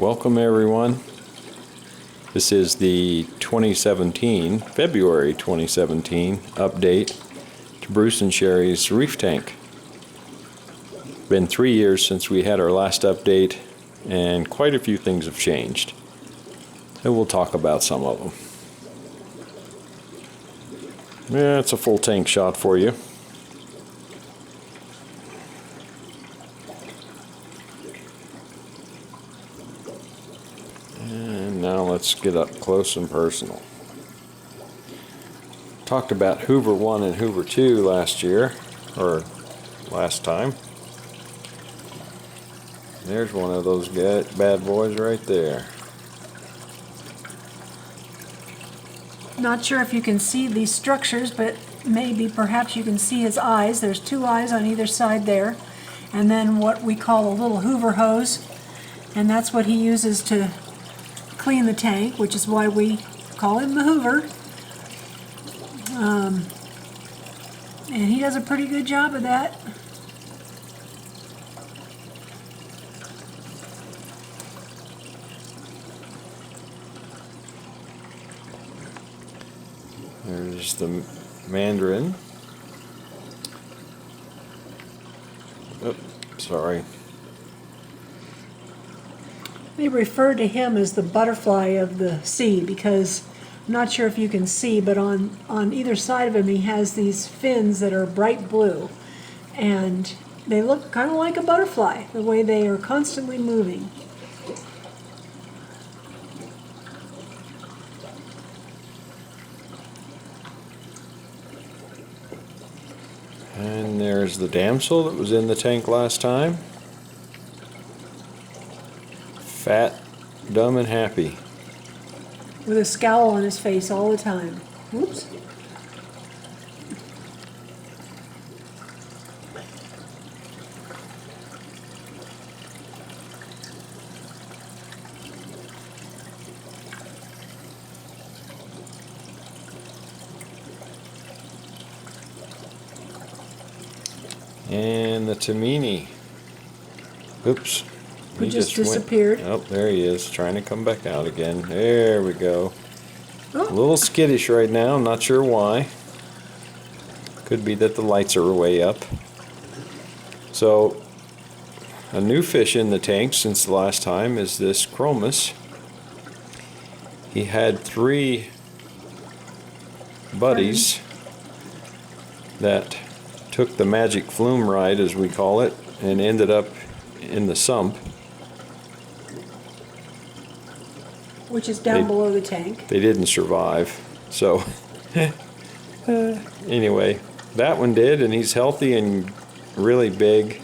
welcome everyone. This is the February 2017 update to Bruce and Shari's reef tank. Been 3 years since we had our last update, and quite a few things have changed. And we'll talk about some of them. Yeah, it's a full tank shot for you. And now let's get up close and personal. Talked about Hoover 1 and Hoover 2 last time. There's one of those bad boys right there. Not sure if you can see these structures, but perhaps you can see his eyes. There's 2 eyes on either side there. And then what we call a little Hoover hose. And that's what he uses to clean the tank, which is why we call him the Hoover. And he does a pretty good job of that. There's the Mandarin. Oh, sorry. They refer to him as the butterfly of the sea because I'm not sure if you can see, but on either side of him he has these fins that are bright blue, and they look kind of like a butterfly, the way they are constantly moving. And there's the damsel that was in the tank last time. Fat, dumb, and happy. With a scowl on his face all the time. Whoops. And the Tamini. Oops. He just disappeared. Oh, there he is, trying to come back out again. There we go. Oh. A little skittish right now, not sure why. Could be that the lights are way up. So, a new fish in the tank since the last time is this Chromis. He had 3 buddies that took the magic flume ride, as we call it, and ended up in the Sump. Which is down below the tank. They didn't survive. So, anyway, that one did, and he's healthy and really big.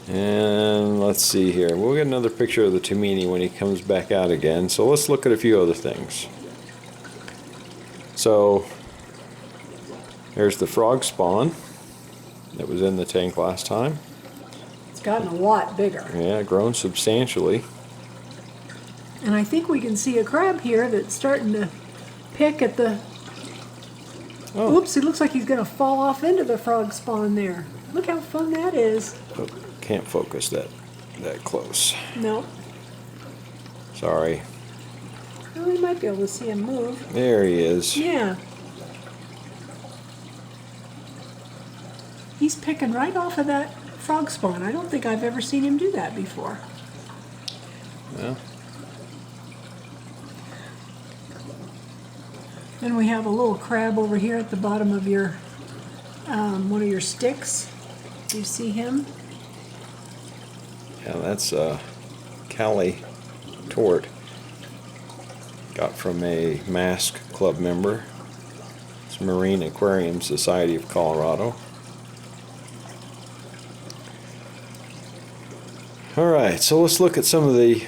And let's see here. We'll get another picture of the Tamini when he comes back out again. So let's look at a few other things. So, there's the frog spawn that was in the tank last time. It's gotten a lot bigger. Yeah, grown substantially. And I think we can see a crab here that's starting to pick at the... Oh. Oops, it looks like he's going to fall off into the frog spawn there. Look how fun that is. Oh, can't focus that close. No. Sorry. Well, we might be able to see him move. There he is. Yeah. He's picking right off of that frog spawn. I don't think I've ever seen him do that before. Well. Then we have a little crab over here at the bottom of your one of your sticks. Do you see him? Yeah, that's Cali Tort. Got from a Mask Club member. It's Marine Aquarium Society of Colorado. Alright, so let's look at some of the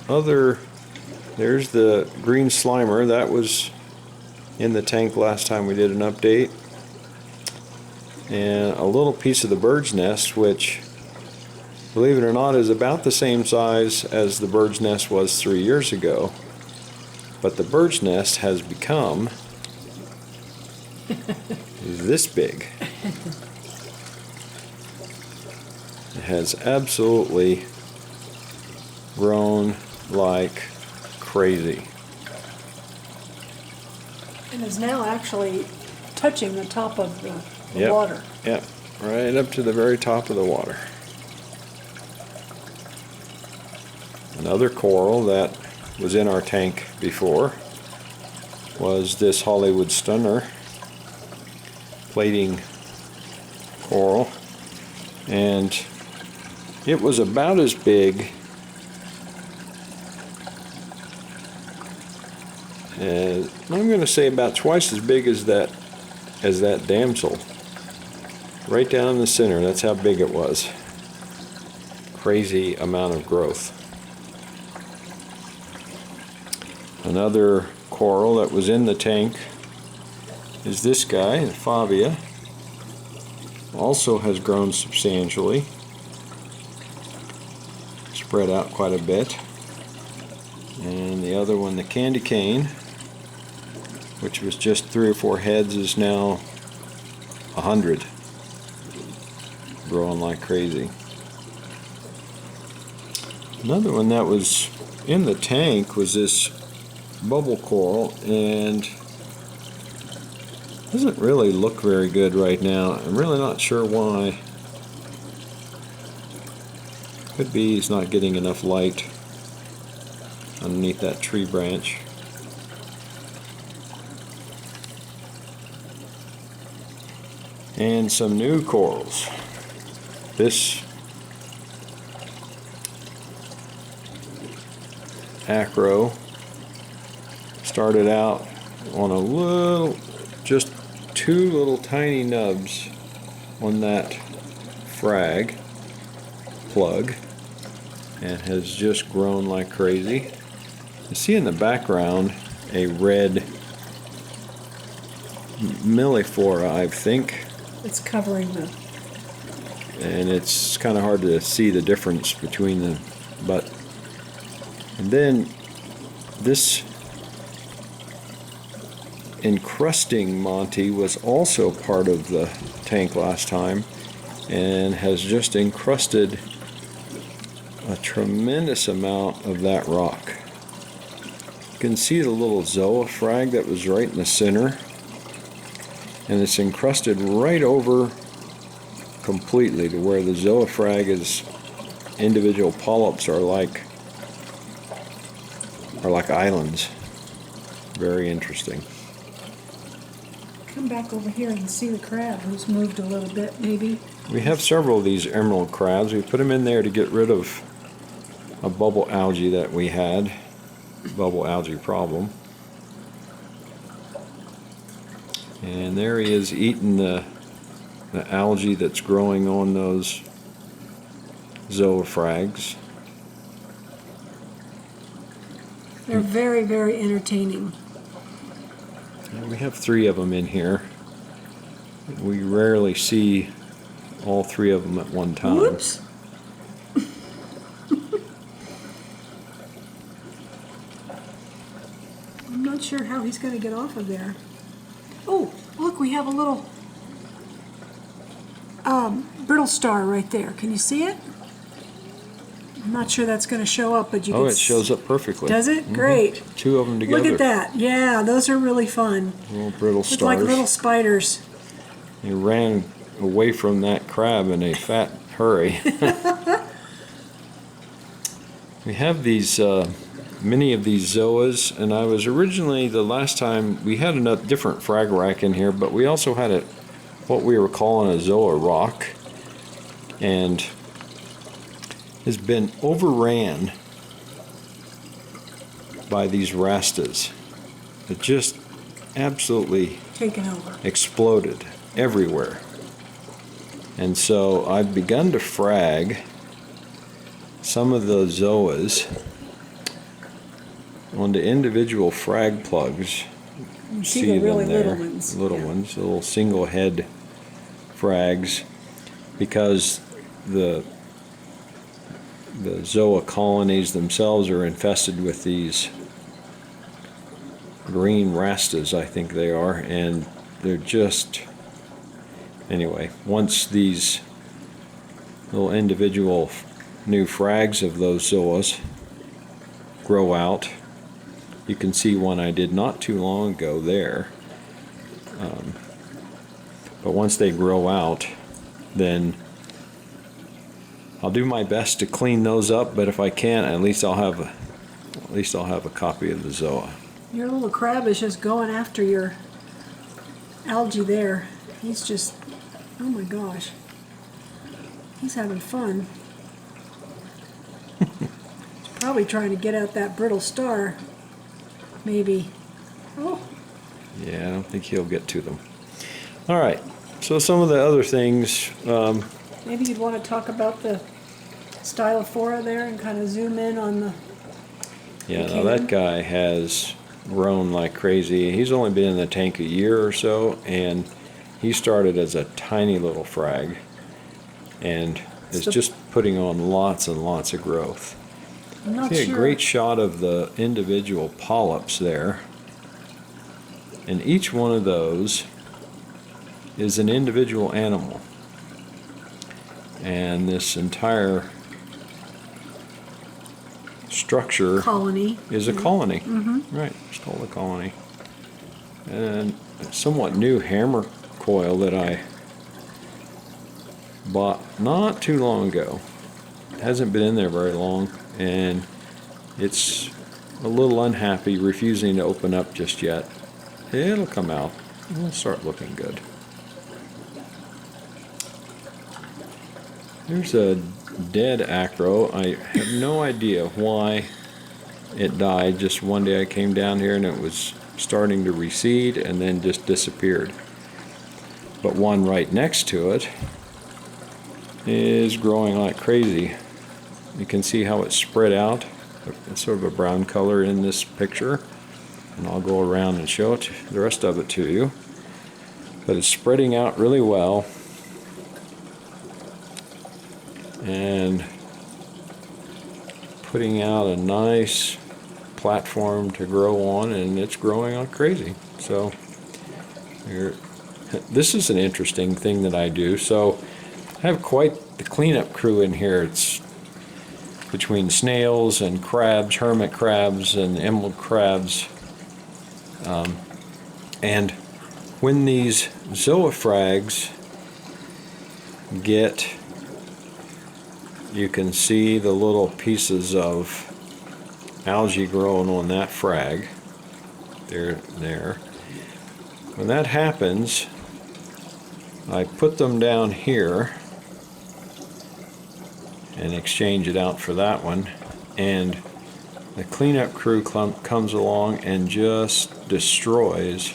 other... There's the green slimer. That was in the tank last time we did an update. And a little piece of the bird's nest, which, believe it or not, is about the same size as the bird's nest was 3 years ago. But the bird's nest has become this big. has absolutely grown like crazy. And is now actually touching the top of the Yep. water. Yep, right up to the very top of the water. Another coral that was in our tank before was this Hollywood Stunner plating coral, and it was about as big as, I'm going to say about twice as big as that damsel. Right down in the center, that's how big it was. Crazy amount of growth. Another coral that was in the tank is this guy, the Fabia. Also has grown substantially. Spread out quite a bit. And the other one, the candy cane, which was just 3 or 4 heads, is now 100. Growing like crazy. Another one that was in the tank was this bubble coral, and doesn't really look very good right now. I'm really not sure why. Could be he's not getting enough light underneath that tree branch. And some new corals. This acro started out on a little, just 2 little tiny nubs on that frag plug, and has just grown like crazy. You see in the background a red milliflora, I think. It's covering the... And it's kind of hard to see the difference between them. But, and then this encrusting Monty was also part of the tank last time, and has just encrusted a tremendous amount of that rock. You can see the little zoa frag that was right in the center, and it's encrusted right over completely to where the zoa frag is, individual polyps are like islands. Very interesting. Come back over here and see the crab who's moved a little bit, maybe. We have several of these emerald crabs. We put them in there to get rid of a bubble algae that we had, bubble algae problem. And there he is eating the algae that's growing on those zoophags. They're very, very entertaining. And we have 3 of them in here. We rarely see all 3 of them at one time. Whoops! I'm not sure how he's going to get off of there. Oh, look, we have a little brittle star right there. Can you see it? I'm not sure that's going to show up, but you can Oh, it shows up perfectly. Does it? Great. 2 of them together. Look at that. Yeah, those are really fun. Little brittle Look stars. like little spiders. He ran away from that crab in a fat hurry. We have these many of these zoas, and I was originally, the last time we had a different frag rack in here, but we also had what we were calling a zoa rock, and has been overran by these rastas. It just absolutely Taken over. exploded everywhere. And so I've begun to frag some of the zoas onto individual frag plugs. You see the really little ones. Little Yeah. ones, little single head frags, because the zoa colonies themselves are infested with these green rastas, I think they are, and they're just, anyway, once these little individual new frags of those zoas grow out. You can see one I did not too long ago there. But once they grow out, then I'll do my best to clean those up, but if I can't, at least I'll have a copy of the zoa. Your little crab is just going after your algae there. He's just, oh my gosh. He's having fun. He's probably trying to get at that brittle star. Maybe. Oh. Yeah, I don't think he'll get to them. All right, so some of the other things. Maybe you'd want to talk about the Stylophora there and kind of zoom in on the... Yeah, now that guy has grown like crazy. He's only been in the tank a year or so, and he started as a tiny little frag and is just putting on lots and lots of growth. I'm not See sure. a great shot of the individual polyps there. And each one of those is an individual animal. And this entire structure Colony. is a colony. Right, it's called a colony. And a somewhat new hammer coil that I bought not too long ago. It hasn't been in there very long, and it's a little unhappy, refusing to open up just yet. It'll come out. It'll start looking good. There's a dead acro. I have no idea why it died. Just one day I came down here and it was starting to recede and then just disappeared. But one right next to it is growing like crazy. You can see how it's spread out. It's sort of a brown color in this picture. And I'll go around and show it, the rest of it to you. But it's spreading out really well. And putting out a nice platform to grow on, and it's growing like crazy. So this is an interesting thing that I do. So I have quite the cleanup crew in here. It's between snails and crabs, hermit crabs and emerald crabs. And when these zoophags get, you can see the little pieces of algae growing on that frag. They're there. When that happens, I put them down here and exchange it out for that one, and the cleanup crew comes along and just destroys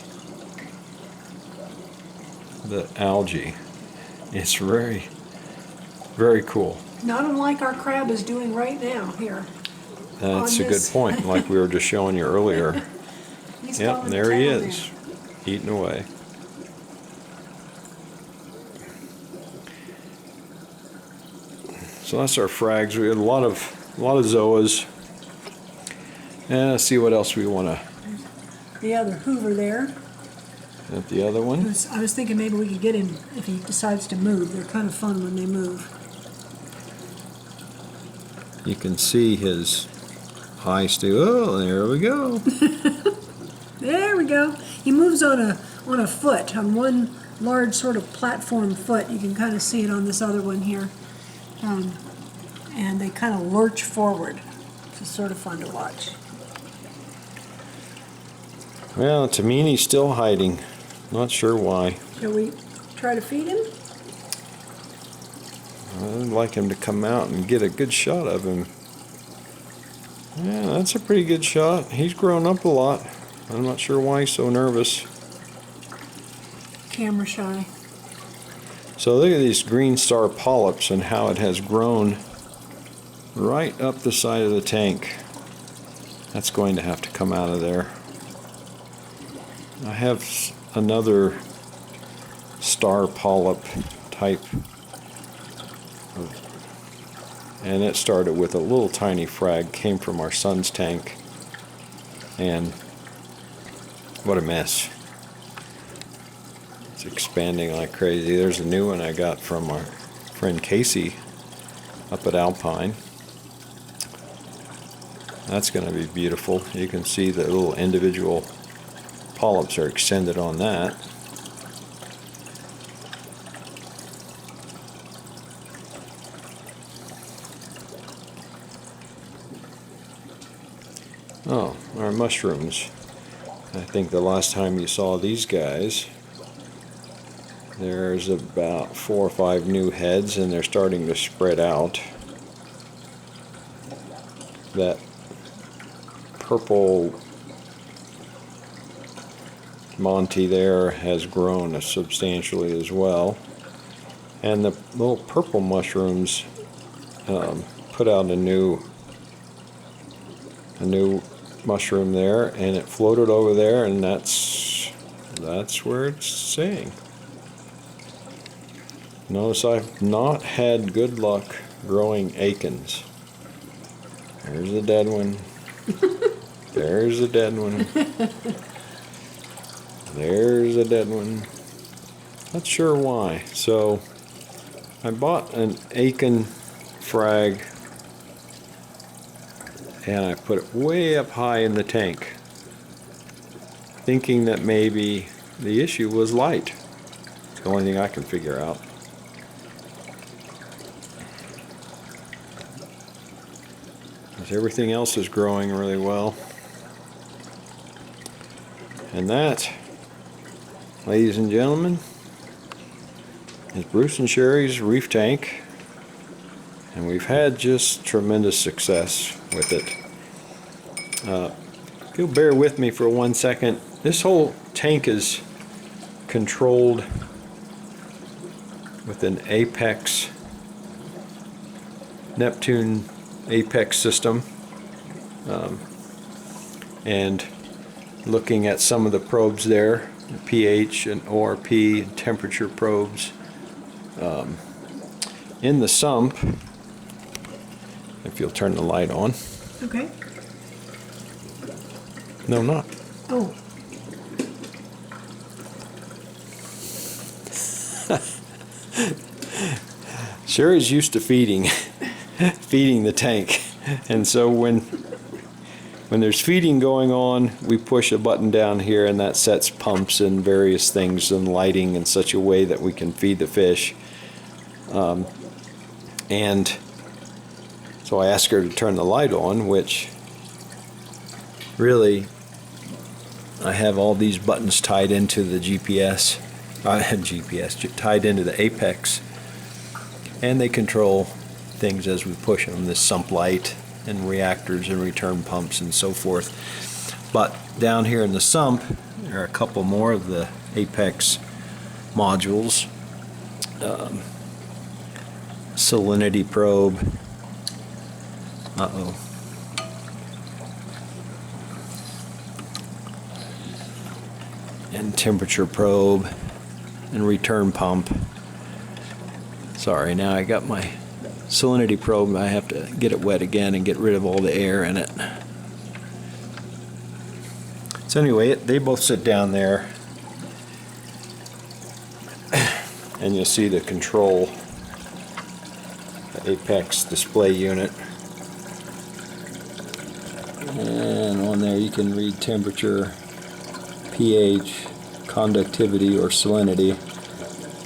the algae. It's very, very cool. Not unlike our crab is doing right now here. That's on a good this. point, like we were just showing you earlier. He's Yep, going there he to town is, eating away. So that's our frags. We had a lot of zoas. And let's see what else we want to. there. The other Hoover there. At the other one. I was thinking maybe we could get him if he decides to move. They're kind of fun when they move. You can see his eyes too. Oh, there we go. There we go. He moves on a foot, on one large sort of platform foot. You can kind of see it on this other one here. And they kind of lurch forward. It's sort of fun to watch. Well, to me, he's still hiding. Not sure why. Shall we try to feed him? I'd like him to come out and get a good shot of him. Yeah, that's a pretty good shot. He's grown up a lot. I'm not sure why he's so nervous. Camera shy. So look at these green star polyps and how it has grown right up the side of the tank. That's going to have to come out of there. I have another star polyp type, and it started with a little tiny frag, came from our son's tank, and what a mess. It's expanding like crazy. There's a new one I got from our friend Casey up at Alpine. That's going to be beautiful. You can see the little individual polyps are extended on that. Oh, our mushrooms. I think the last time you saw these guys, there's about 4 or 5 new heads, and they're starting to spread out. That purple Monty there has grown substantially as well. And the little purple mushrooms put out a new mushroom there, and it floated over there, and that's where it's staying. Notice I've not had good luck growing akins. There's a dead one. There's a dead one. There's a dead one. Not sure why. So I bought an akin frag, and I put it way up high in the tank, thinking that maybe the issue was light. It's the only thing I can figure out. Because everything else is growing really well. And that, ladies and gentlemen, is Bruce and Shari's reef tank. And we've had just tremendous success with it. If you'll bear with me for 1 second, this whole tank is controlled with an Apex, Neptune Apex system. And looking at some of the probes there, the pH and ORP and temperature probes. In the sump, if you'll turn the light on. Okay. No, not. Oh. Shari's used to feeding the tank, and so when there's feeding going on, we push a button down here, and that sets pumps and various things and lighting in such a way that we can feed the fish. And so I asked her to turn the light on, which really, I have all these buttons tied into the GPS, tied into the Apex, and they control things as we push them, the sump light and reactors and return pumps and so forth. But down here in the sump, there are a couple more of the Apex modules. Salinity probe. And temperature probe and return pump. Sorry, now I got my salinity probe. I have to get it wet again and get rid of all the air in it. So anyway, they both sit down there, and you'll see the control, the Apex display unit. And on there you can read temperature, pH, conductivity or salinity,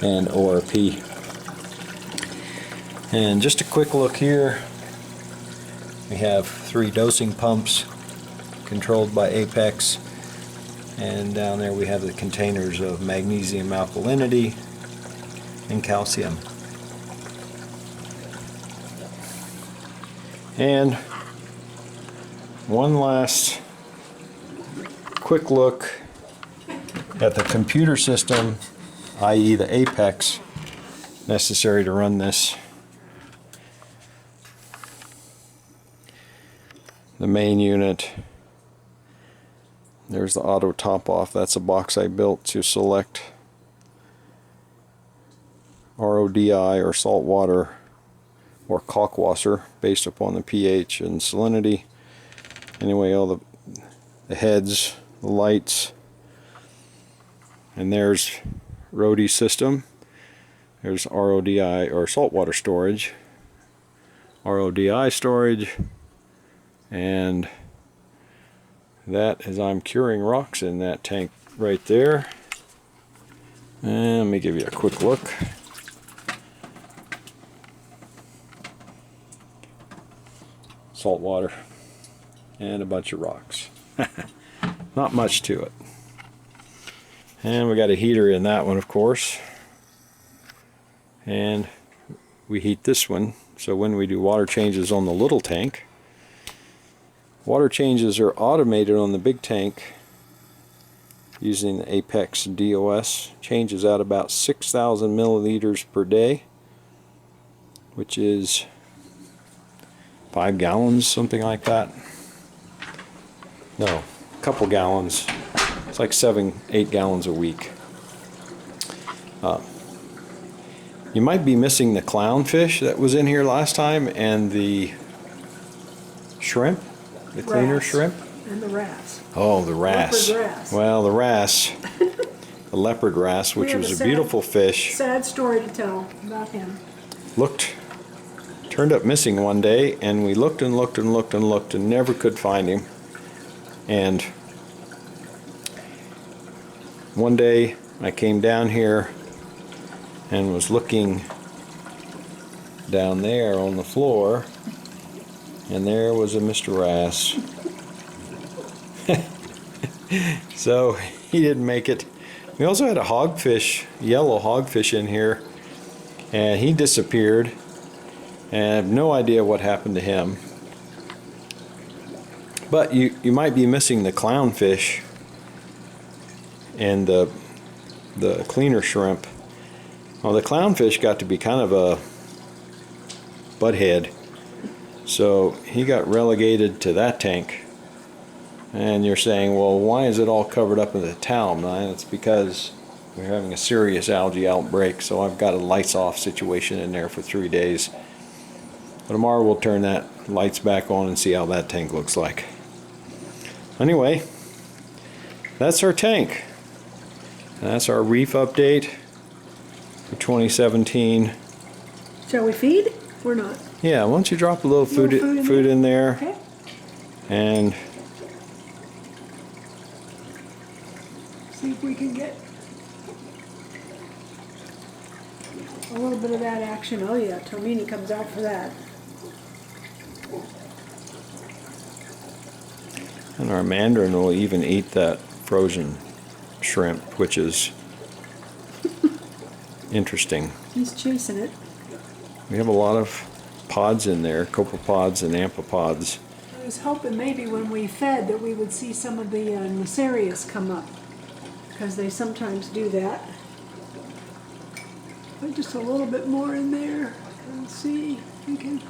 and ORP. And just a quick look here, we have 3 dosing pumps controlled by Apex, and down there we have the containers of magnesium alkalinity and calcium. And one last quick look at the computer system, i.e. the Apex, necessary to run this. The main unit. There's the auto top off. That's a box I built to select RODI or saltwater or kalkwasser based upon the pH and salinity. Anyway, all the heads, the lights, and there's RODI system. There's RODI or saltwater storage. RODI storage, and that is I'm curing rocks in that tank right there. And let me give you a quick look. Saltwater and a bunch of rocks. Not much to it. And we got a heater in that one, of course. And we heat this one, so when we do water changes on the little tank, water changes are automated on the big tank using the Apex DOS. Changes out about 6,000 milliliters per day, which is 5 gallons, something like that. No, a couple gallons. It's like 7-8 gallons a week. You might be missing the clownfish that was in here last time, and the shrimp, the cleaner Wrasse. shrimp. And the wrasse. Oh, the wrasse. Leopard wrasse. Well, the wrasse, the leopard wrasse, which We have was a sad- beautiful fish, Sad story to tell about him. turned up missing one day, and we looked and looked and looked and looked and never could find him. And one day I came down here and was looking down there on the floor, and there was a Mr. Wrasse. So he didn't make it. We also had a hogfish, yellow hogfish in here, and he disappeared, and I have no idea what happened to him. But you might be missing the clownfish and the cleaner shrimp. Well, the clownfish got to be kind of a butthead, so he got relegated to that tank. And you're saying, well, why is it all covered up in the towel? And it's because we're having a serious algae outbreak, so I've got a lights off situation in there for 3 days. But tomorrow we'll turn that lights back on and see how that tank looks like. Anyway, that's our tank. And that's our reef update for 2017. Shall we feed or not? Yeah, why don't you drop a little food in there, Okay. and See if we can get a little bit of that action. Oh yeah, Tomini comes out for that. our mandarin will even eat that frozen shrimp, which is interesting. He's chasing it. We have a lot of pods in there, copepods and amphipods. I was hoping maybe when we fed that we would see some of the Necarius come up, because they sometimes do that. Put just a little bit more in there and see if we can.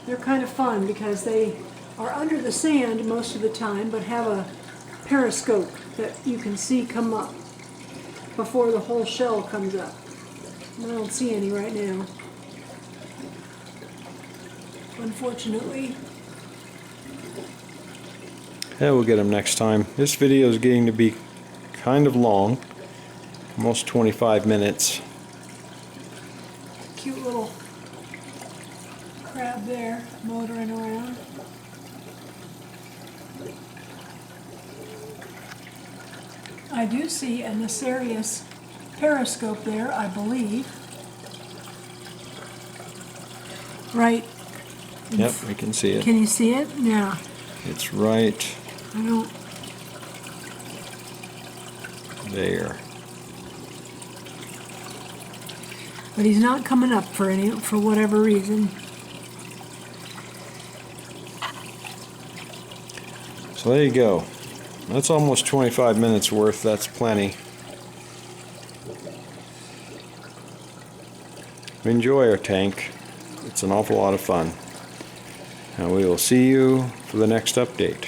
They're kind of fun because they are under the sand most of the time, but have a periscope that you can see come up before the whole shell comes up. And I don't see any right now, unfortunately. Yeah, we'll get them next time. This video is getting to be kind of long, almost 25 minutes. Cute little crab there, motoring around. I do see a Necarius periscope there, I believe. Right. Yep, we can see it. Can you see it? Yeah. It's right I don't. there. But he's not coming up for whatever reason. So there you go. That's almost 25 minutes worth. That's plenty. Enjoy our tank. It's an awful lot of fun. And we will see you for the next update.